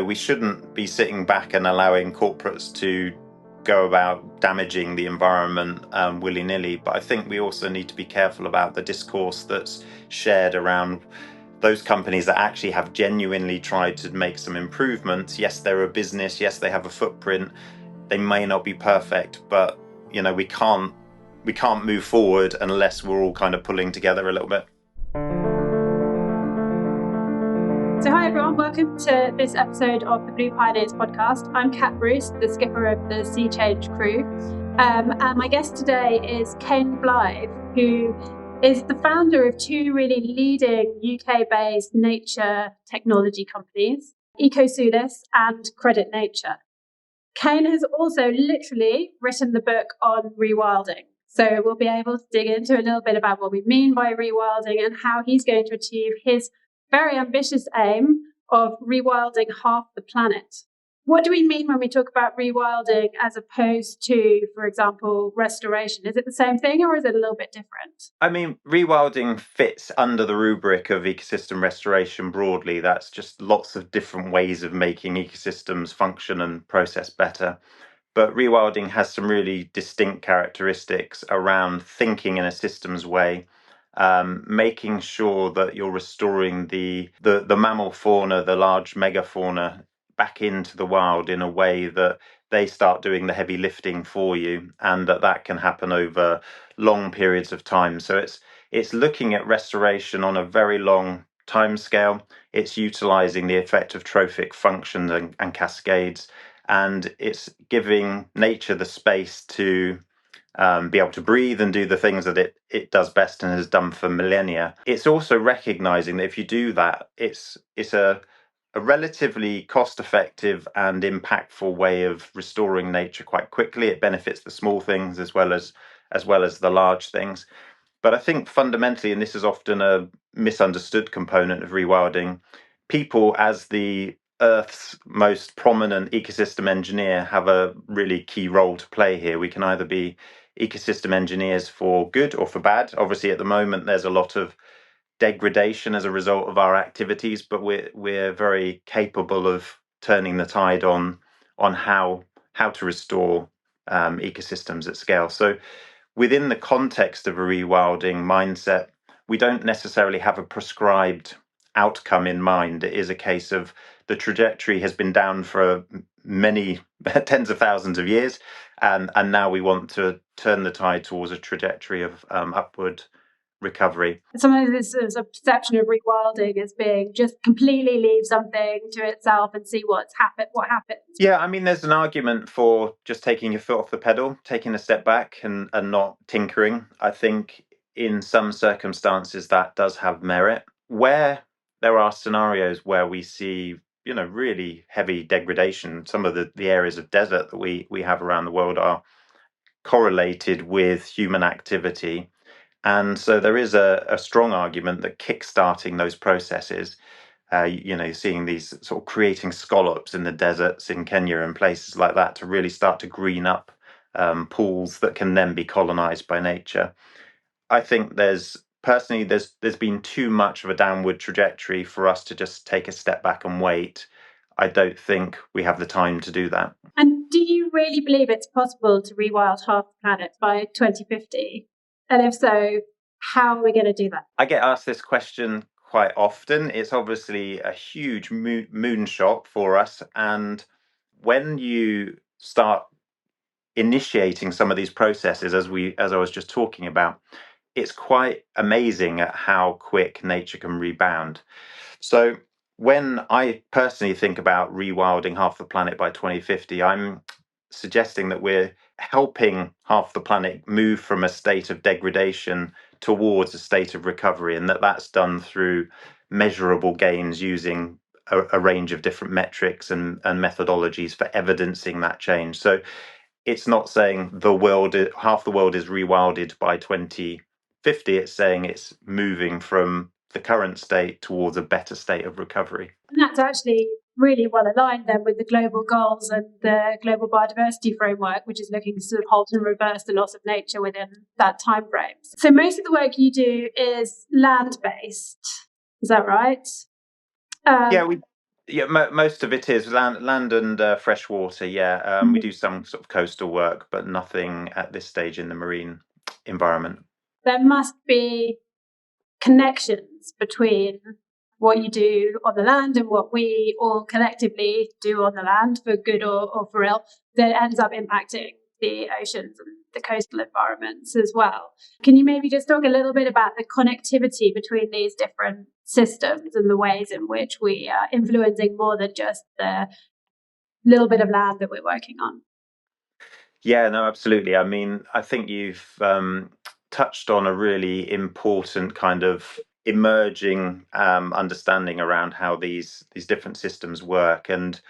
we shouldn't be sitting back and allowing corporates to go about damaging the environment willy-nilly. But I think we also need to be careful about the discourse that's shared around those companies that actually have genuinely tried to make some improvements. Yes, they're a business. Yes, they have a footprint. They may not be perfect, but we can't move forward unless we're all kind of pulling together a little bit. So hi everyone, welcome to this episode of the Blue Pioneers podcast. I'm Kat Bruce, the skipper of the Sea Change crew. And my guest today is Cain Blythe, who is the founder of two really leading UK-based nature technology companies, Ecosulis and Credit Nature. Cain has also literally written the book on rewilding. So we'll be able to dig into a little bit about what we mean by rewilding and how he's going to achieve his very ambitious aim of rewilding half the planet. What do we mean when we talk about rewilding as opposed to, for example, restoration? Is it the same thing or is it a little bit different? I mean, rewilding fits under the rubric of ecosystem restoration broadly. That's just lots of different ways of making ecosystems function and process better. But rewilding has some really distinct characteristics around thinking in a systems way, making sure that you're restoring the mammal fauna, the large megafauna, back into the wild in a way that they start doing the heavy lifting for you, and that can happen over long periods of time. So it's looking at restoration on a very long time scale. It's utilizing the effect of trophic functions and cascades, and it's giving nature the space to be able to breathe and do the things that it does best and has done for millennia. It's also recognizing that if you do that, it's a relatively cost-effective and impactful way of restoring nature quite quickly. It benefits the small things as well as the large things. But I think fundamentally, and this is often a misunderstood component of rewilding, people as the Earth's most prominent ecosystem engineer have a really key role to play here. We can either be ecosystem engineers for good or for bad. Obviously, at the moment, there's a lot of degradation as a result of our activities, but we're very capable of turning the tide on how to restore ecosystems at scale. So within the context of a rewilding mindset, we don't necessarily have a prescribed outcome in mind. It is a case of the trajectory has been down for many tens of thousands of years, and now we want to turn the tide towards a trajectory of upward recovery. Sometimes this is a perception of rewilding as being just completely leave something to itself and see what happens. Yeah, I mean, there's an argument for just taking your foot off the pedal, taking a step back and not tinkering. I think in some circumstances that does have merit. Where there are scenarios where we see, really heavy degradation, some of the areas of desert that we have around the world are correlated with human activity. And so there is a strong argument that kickstarting those processes, seeing these sort of creating scallops in the deserts in Kenya and places like that to really start to green up pools that can then be colonized by nature. I think there's been too much of a downward trajectory for us to just take a step back and wait. I don't think we have the time to do that. And do you really believe it's possible to rewild half the planet by 2050? And if so, how are we going to do that? I get asked this question quite often. It's obviously a huge moonshot for us. And when you start initiating some of these processes, as I was just talking about, it's quite amazing at how quick nature can rebound. So when I personally think about rewilding half the planet by 2050, I'm suggesting that we're helping half the planet move from a state of degradation towards a state of recovery, and that's done through measurable gains using a range of different metrics and methodologies for evidencing that change. So it's not saying half the world is rewilded by 2050. It's saying it's moving from the current state towards a better state of recovery. And that's actually really well aligned then with the global goals and the global biodiversity framework, which is looking to sort of halt and reverse the loss of nature within that time frame. So most of the work you do is land-based. Is that right? Yeah, Yeah, most of it is land and freshwater. Yeah, we do some sort of coastal work, but nothing at this stage in the marine environment. There must be connections between what you do on the land and what we all collectively do on the land, for good or for ill, that ends up impacting the oceans and the coastal environments as well. Can you maybe just talk a little bit about the connectivity between these different systems and the ways in which we are influencing more than just the little bit of land that we're working on? Yeah, no, absolutely. I mean, I think you've touched on a really important kind of emerging understanding around how these different systems work, and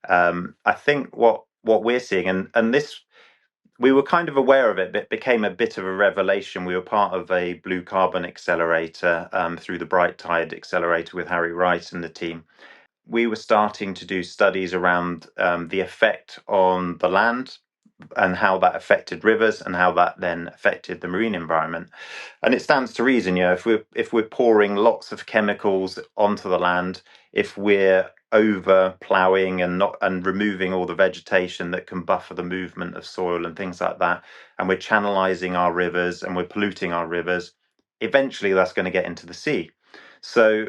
I think what we're seeing, and this we were kind of aware of it, but it became a bit of a revelation. We were part of a blue carbon accelerator through the Bright Tide Accelerator with Harry Wright and the team. We were starting to do studies around the effect on the land and how that affected rivers and how that then affected the marine environment. And it stands to reason, if we're pouring lots of chemicals onto the land, if we're over ploughing and removing all the vegetation that can buffer the movement of soil and things like that, and we're channelizing our rivers and we're polluting our rivers, eventually that's going to get into the sea. So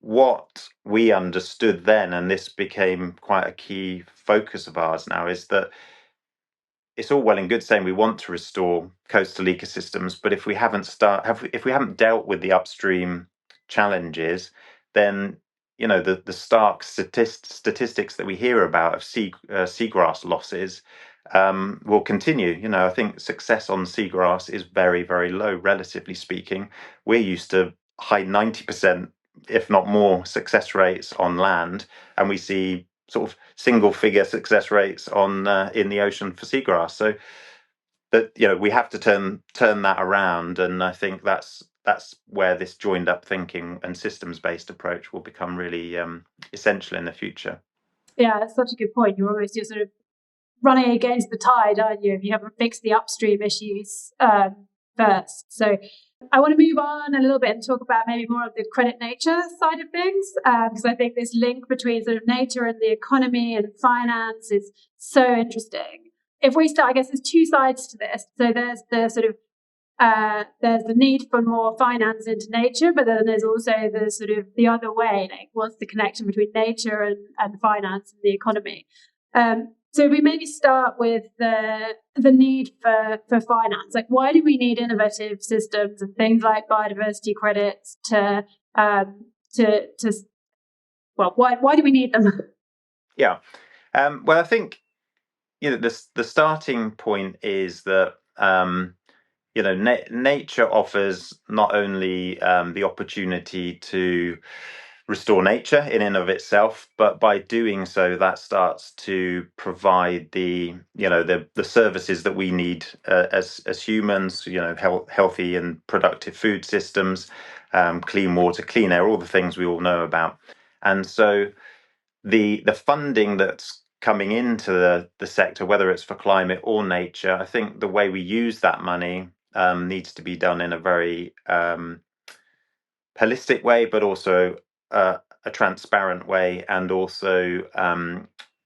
what we understood then, and this became quite a key focus of ours now, is that it's all well and good saying we want to restore coastal ecosystems, but if we haven't dealt with the upstream challenges, then the stark statistics that we hear about of seagrass losses will continue. I think success on seagrass is very, very low, relatively speaking. We're used to high 90%, if not more, success rates on land, and we see sort of single figure success rates on in the ocean for seagrass. So that we have to turn that around, and I think that's where this joined up thinking and systems based approach will become really essential in the future. Yeah, that's such a good point. You're sort of running against the tide, aren't you, if you haven't fixed the upstream issues first? So I want to move on a little bit and talk about maybe more of the credit nature side of things, because I think this link between sort of nature and the economy and finance is so interesting. If we start, I guess there's two sides to this. So there's the sort of there's the need for more finance into nature, but then there's also the sort of the other way, like what's the connection between nature and finance and the economy? So if we maybe start with the need for finance, like why do we need innovative systems and things like biodiversity credits to well, why do we need them? Yeah, well, I think the starting point is that nature offers not only the opportunity to restore nature in and of itself, but by doing so, that starts to provide the services that we need as humans. Healthy and productive food systems, clean water, clean air, all the things we all know about. And so the funding that's coming into the sector, whether it's for climate or nature, I think the way we use that money needs to be done in a very holistic way, but also a transparent way, and also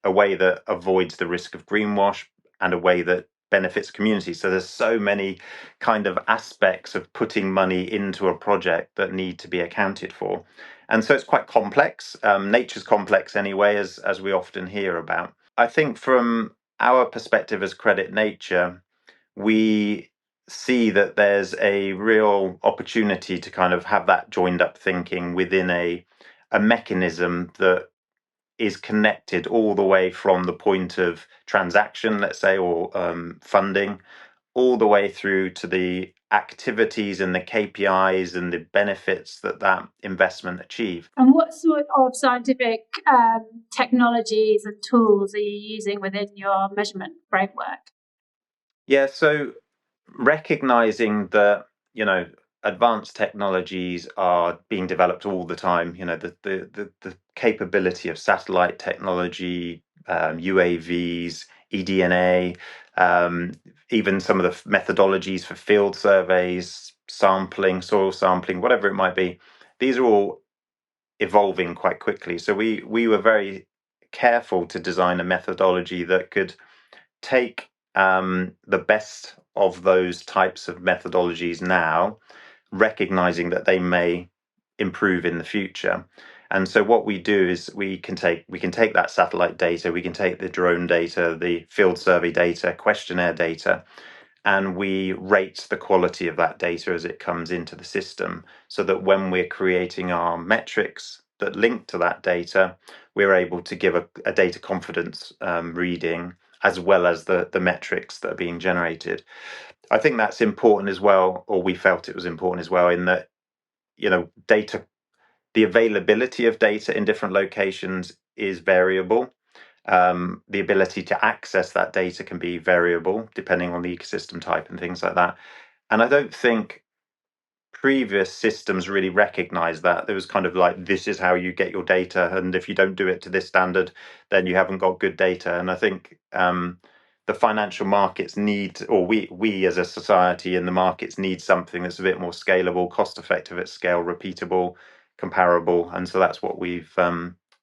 a way that avoids the risk of greenwash, and a way that benefits community. So there's so many kind of aspects of putting money into a project that need to be accounted for. And so it's quite complex. Nature's complex anyway, as we often hear about. I think from our perspective as Credit Nature, we see that there's a real opportunity to kind of have that joined up thinking within a mechanism that is connected all the way from the point of transaction, let's say, or funding, all the way through to the activities and the KPIs and the benefits that investment achieve. And what sort of scientific technologies and tools are you using within your measurement framework? Yeah, so recognizing that advanced technologies are being developed all the time. The capability of satellite technology, UAVs, eDNA, even some of the methodologies for field surveys, sampling, soil sampling, whatever it might be. These are all evolving quite quickly. So we were very careful to design a methodology that could take the best of those types of methodologies now, recognizing that they may improve in the future. And so what we do is we can take that satellite data, we can take the drone data, the field survey data, questionnaire data, and we rate the quality of that data as it comes into the system, so that when we're creating our metrics that link to that data, we're able to give a data confidence reading, as well as the metrics that are being generated. I think that's important as well, or we felt it was important as well, in that, data, the availability of data in different locations is variable. The ability to access that data can be variable depending on the ecosystem type and things like that. And I don't think previous systems really recognized that. There was kind of like, this is how you get your data, and if you don't do it to this standard, then you haven't got good data. And I think the financial markets need, or we as a society in the markets need something that's a bit more scalable, cost effective at scale, repeatable, comparable. And so that's what we've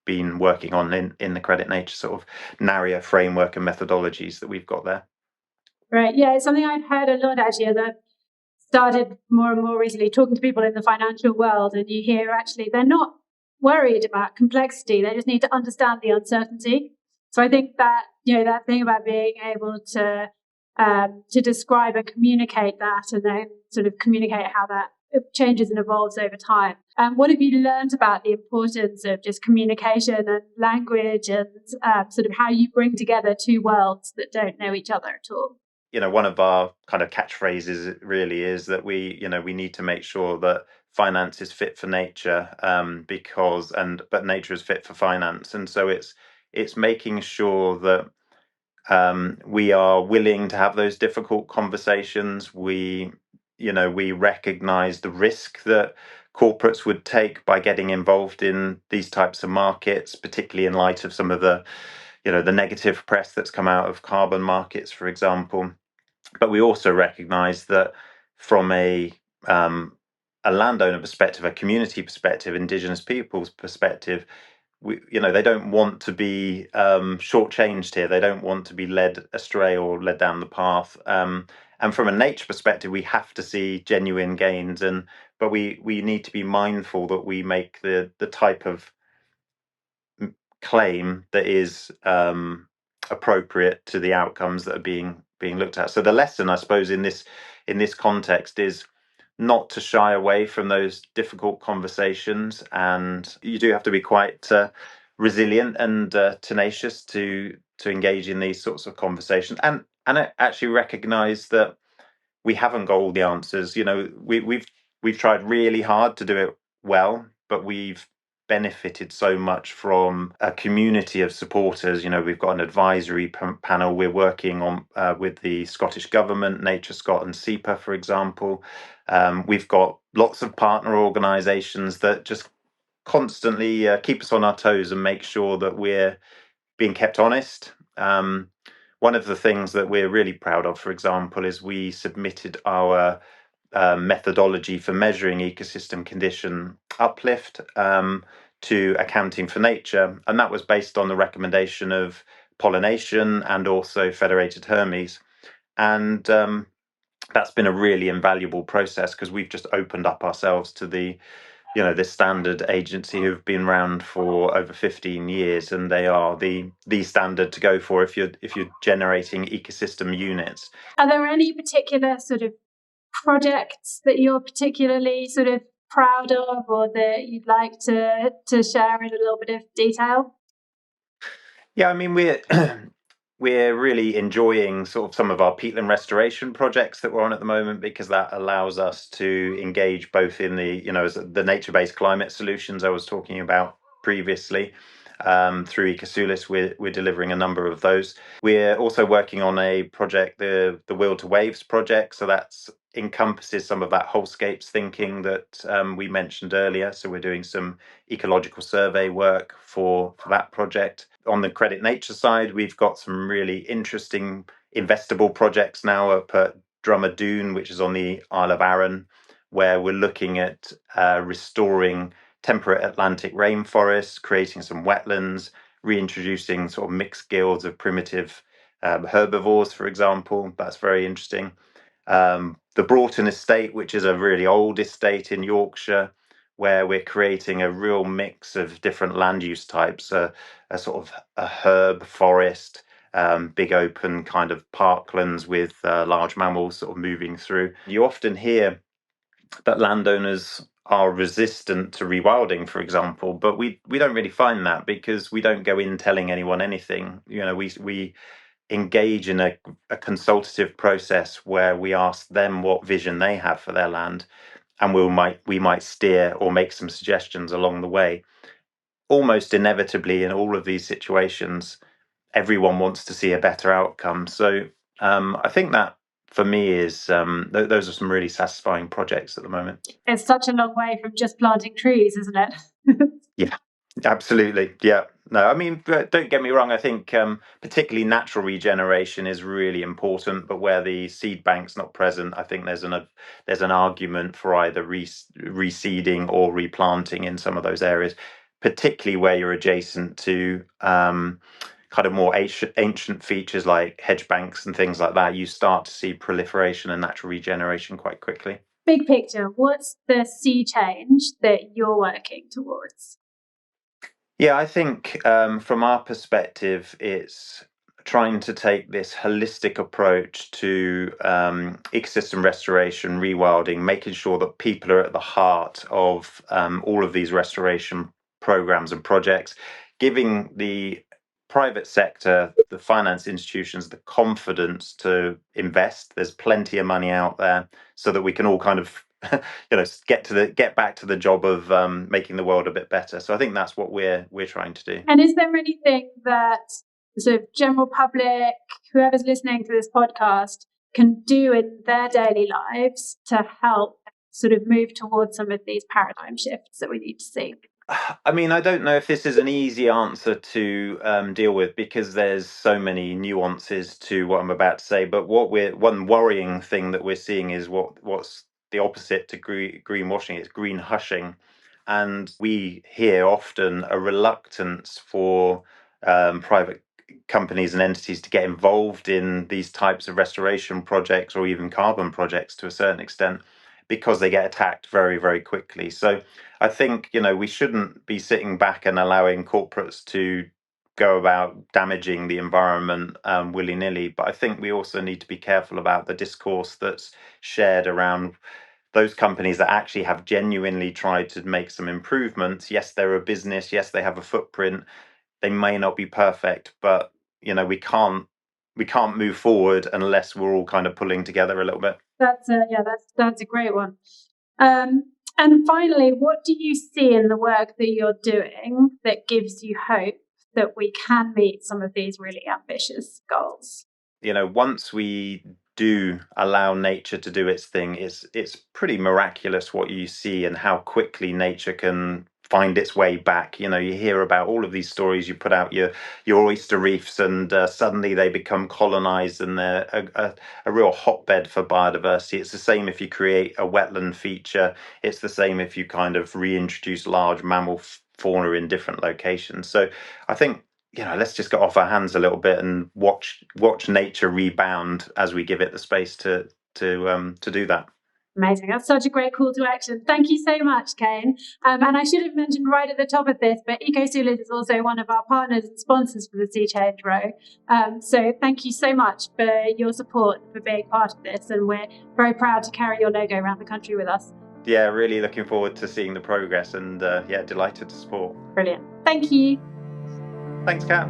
been working on in the Credit Nature sort of NARIA framework and methodologies that we've got there. Right. Yeah, it's something I've heard a lot actually, as I've started more and more recently talking to people in the financial world, and you hear actually they're not worried about complexity, they just need to understand the uncertainty. So I think that, that thing about being able to describe and communicate that, and then sort of communicate how that changes and evolves over time. What have you learned about the importance of just communication and language, and sort of how you bring together two worlds that don't know each other at all? One of our kind of catchphrases really is that we need to make sure that finance is fit for nature, but nature is fit for finance. And so it's making sure that we are willing to have those difficult conversations. We recognize the risk that corporates would take by getting involved in these types of markets, particularly in light of some of the negative press that's come out of carbon markets, for example. But we also recognise that from a landowner perspective, a community perspective, Indigenous people's perspective, they don't want to be shortchanged here. They don't want to be led astray or led down the path. And from a nature perspective, we have to see genuine gains. But we need to be mindful that we make the type of claim that is appropriate to the outcomes that are being looked at. So the lesson, I suppose, in this context is not to shy away from those difficult conversations, and you do have to be quite resilient and tenacious to engage in these sorts of conversations, and actually recognize that we haven't got all the answers. We've tried really hard to do it well, but we've benefited so much from a community of supporters. We've got an advisory panel. We're working on with the Scottish Government, Nature Scot and SEPA, for example. We've got lots of partner organisations that just constantly keep us on our toes and make sure that we're being kept honest. One of the things that we're really proud of, for example, is we submitted our methodology for measuring ecosystem condition uplift to Accounting for Nature, and that was based on the recommendation of Pollination and also Federated Hermes. And that's been a really invaluable process, because we've just opened up ourselves to this standard agency who've been around for over 15 years, and they are the standard to go for if you're generating ecosystem units. Are there any particular sort of projects that you're particularly sort of proud of, or that you'd like to share in a little bit of detail? Yeah, I mean, we're really enjoying sort of some of our peatland restoration projects that we're on at the moment, because that allows us to engage both in the nature-based climate solutions I was talking about previously. Through Ecosulis, we're delivering a number of those. We're also working on a project, the Will to Waves project. So that's encompasses some of that wholescapes thinking that we mentioned earlier. So we're doing some ecological survey work for that project. On the Credit Nature side, we've got some really interesting investable projects now up at Drummer Dune, which is on the Isle of Arran, where we're looking at restoring temperate Atlantic rainforests, creating some wetlands, reintroducing sort of mixed guilds of primitive herbivores, for example. That's very interesting. The Broughton estate, which is a really old estate in Yorkshire, where we're creating a real mix of different land use types, a sort of a herb forest, big open kind of parklands with large mammals sort of moving through. You often hear that landowners are resistant to rewilding, for example, but we don't really find that because we don't go in telling anyone anything. We engage in a consultative process where we ask them what vision they have for their land, and we might steer or make some suggestions along the way. Almost inevitably, in all of these situations, everyone wants to see a better outcome. So I think that for me is those are some really satisfying projects at the moment. It's such a long way from just planting trees, isn't it? Yeah, absolutely. Yeah. No, I mean, don't get me wrong. I think particularly natural regeneration is really important, but where the seed bank's not present, I think there's an argument for either reseeding or replanting in some of those areas, particularly where you're adjacent to kind of more ancient features like hedge banks and things like that. You start to see proliferation and natural regeneration quite quickly. Big picture, what's the sea change that you're working towards? Yeah, I think from our perspective, it's trying to take this holistic approach to ecosystem restoration, rewilding, making sure that people are at the heart of all of these restoration programs and projects, giving the private sector, the finance institutions, the confidence to invest. There's plenty of money out there so that we can all kind of get back to the job of making the world a bit better. So I think that's what we're trying to do. And is there anything that the sort of general public, whoever's listening to this podcast, can do in their daily lives to help sort of move towards some of these paradigm shifts that we need to see? I mean, I don't know if this is an easy answer to deal with because there's so many nuances to what I'm about to say. But one worrying thing that we're seeing is what's the opposite to greenwashing. It's green hushing, and we hear often a reluctance for private companies and entities to get involved in these types of restoration projects or even carbon projects to a certain extent because they get attacked very, very quickly. So I think, we shouldn't be sitting back and allowing corporates to go about damaging the environment willy-nilly. But I think we also need to be careful about the discourse that's shared around those companies that actually have genuinely tried to make some improvements. Yes, they're a business. Yes, they have a footprint. They may not be perfect, but we can't move forward unless we're all kind of pulling together a little bit. That's a great one. And finally, what do you see in the work that you're doing that gives you hope that we can meet some of these really ambitious goals? Once we do allow nature to do its thing, it's pretty miraculous what you see and how quickly nature can find its way back. You hear about all of these stories. You put out your oyster reefs, and suddenly they become colonized, and they're a real hotbed for biodiversity. It's the same if you create a wetland feature. It's the same if you kind of reintroduce large mammal fauna in different locations. So I think let's just get off our hands a little bit and watch nature rebound as we give it the space to do that. Amazing. That's such a great call to action. Thank you so much, Cain. And I should have mentioned right at the top of this, but Ecosulis is also one of our partners and sponsors for the Sea Change Row. So thank you so much for your support, for being part of this. And we're very proud to carry your logo around the country with us. Yeah, really looking forward to seeing the progress and delighted to support. Brilliant. Thank you. Thanks, Kat.